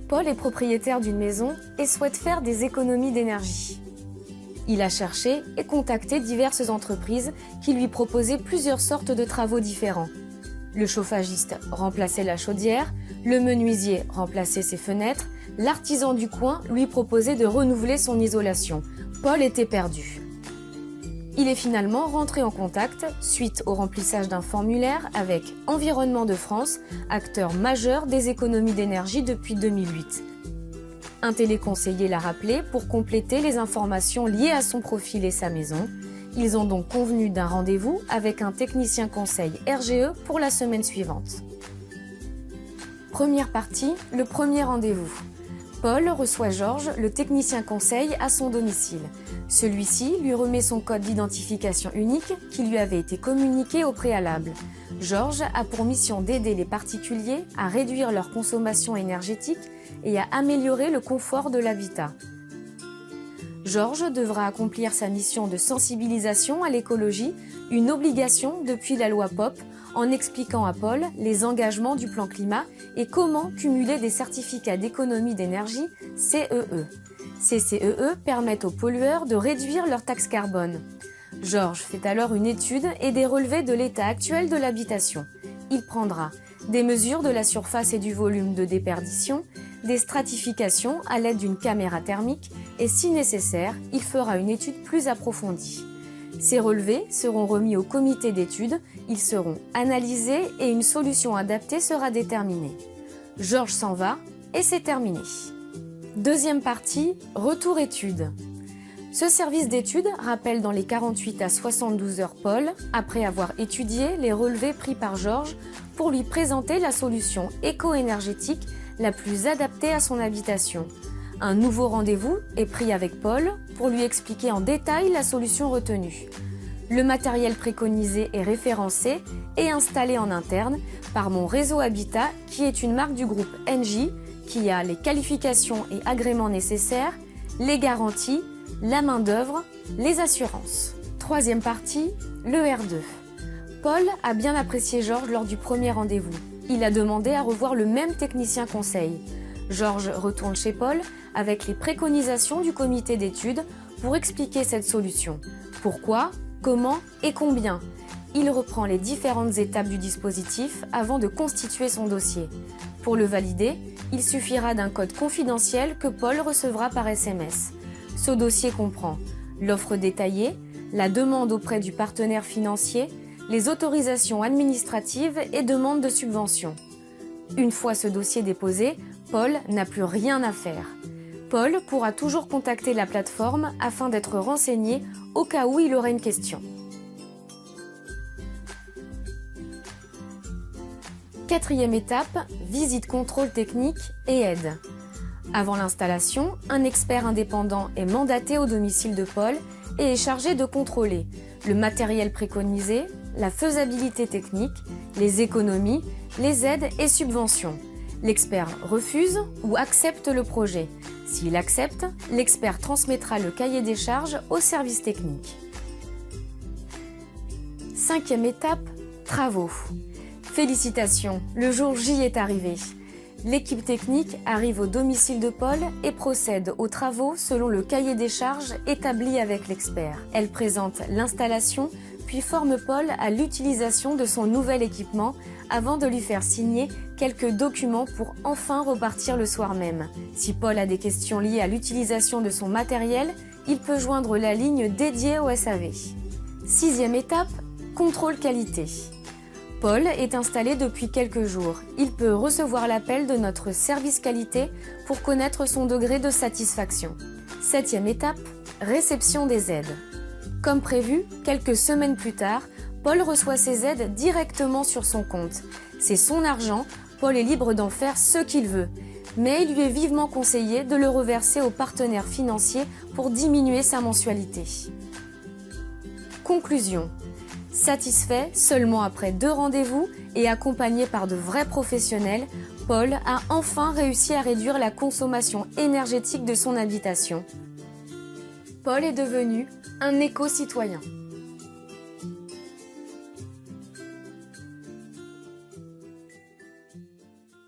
Paul est propriétaire d'une maison et souhaite faire des économies d'énergie. Il a cherché et contacté diverses entreprises qui lui proposaient plusieurs sortes de travaux différents. Le chauffagiste remplaçait la chaudière, le menuisier remplaçait ses fenêtres, l'artisan du coin lui proposait de renouveler son isolation. Paul était perdu. Il est finalement rentré en contact suite au remplissage d'un formulaire avec Environnement de France, acteur majeur des économies d'énergie depuis 2008. Un téléconseiller l'a rappelé pour compléter les informations liées à son profil et sa maison. Ils ont donc convenu d'un rendez-vous avec un technicien conseil RGE pour la semaine suivante. Première partie, le premier rendez-vous. Paul reçoit Georges, le technicien conseil, à son domicile. Celui-ci lui remet son code d'identification unique qui lui avait été communiqué au préalable. Georges a pour mission d'aider les particuliers à réduire leur consommation énergétique et à améliorer le confort de l'habitat. Georges devra accomplir sa mission de sensibilisation à l'écologie, une obligation depuis la loi POP, en expliquant à Paul les engagements du plan climat et comment cumuler des certificats d'économie d'énergie CEE. Ces CEE permettent aux pollueurs de réduire leur taxe carbone. Georges fait alors une étude et des relevés de l'état actuel de l'habitation. Il prendra des mesures de la surface et du volume de déperdition, des stratifications à l'aide d'une caméra thermique et si nécessaire, il fera une étude plus approfondie. Ces relevés seront remis au comité d'études, ils seront analysés et une solution adaptée sera déterminée. Georges s'en va et c'est terminé. Deuxième partie, retour études. Ce service d'études rappelle dans les 48 à 72 heures Paul, après avoir étudié les relevés pris par Georges pour lui présenter la solution éco-énergétique la plus adaptée à son habitation. Un nouveau rendez-vous est pris avec Paul pour lui expliquer en détail la solution retenue. Le matériel préconisé est référencé et installé en interne par Mon Réseau Habitat, qui est une marque du groupe Engie, qui a les qualifications et agréments nécessaires, les garanties, la main-d'œuvre, les assurances. Troisième partie, le R2. Paul a bien apprécié Georges lors du premier rendez-vous. Il a demandé à revoir le même technicien conseil. Georges retourne chez Paul avec les préconisations du comité d'études pour expliquer cette solution. Pourquoi, comment et combien. Il reprend les différentes étapes du dispositif avant de constituer son dossier. Pour le valider, il suffira d'un code confidentiel que Paul recevra par SMS. Ce dossier comprend l'offre détaillée, la demande auprès du partenaire financier, les autorisations administratives et demandes de subvention. Une fois ce dossier déposé, Paul n'a plus rien à faire. Paul pourra toujours contacter la plateforme afin d'être renseigné au cas où il aurait une question. Quatrième étape, visite contrôle technique et aide. Avant l'installation, un expert indépendant est mandaté au domicile de Paul et est chargé de contrôler le matériel préconisé, la faisabilité technique, les économies, les aides et subventions. L'expert refuse ou accepte le projet. S'il accepte, l'expert transmettra le cahier des charges au service technique. Cinquième étape, travaux. Félicitations, le jour J est arrivé. L'équipe technique arrive au domicile de Paul et procède aux travaux selon le cahier des charges établi avec l'expert. Elle présente l'installation, puis forme Paul à l'utilisation de son nouvel équipement avant de lui faire signer quelques documents pour enfin repartir le soir même. Si Paul a des questions liées à l'utilisation de son matériel, il peut joindre la ligne dédiée au SAV. Sixième étape, contrôle qualité. Paul est installé depuis quelques jours. Il peut recevoir l'appel de notre service qualité pour connaître son degré de satisfaction. Septième étape, réception des aides. Comme prévu, quelques semaines plus tard, Paul reçoit ses aides directement sur son compte. C'est son argent, Paul est libre d'en faire ce qu'il veut. Mais il lui est vivement conseillé de le reverser aux partenaires financiers pour diminuer sa mensualité. Conclusion. Satisfait seulement après 2 rendez-vous et accompagné par de vrais professionnels, Paul a enfin réussi à réduire la consommation énergétique de son habitation. Paul est devenu un éco-citoyen.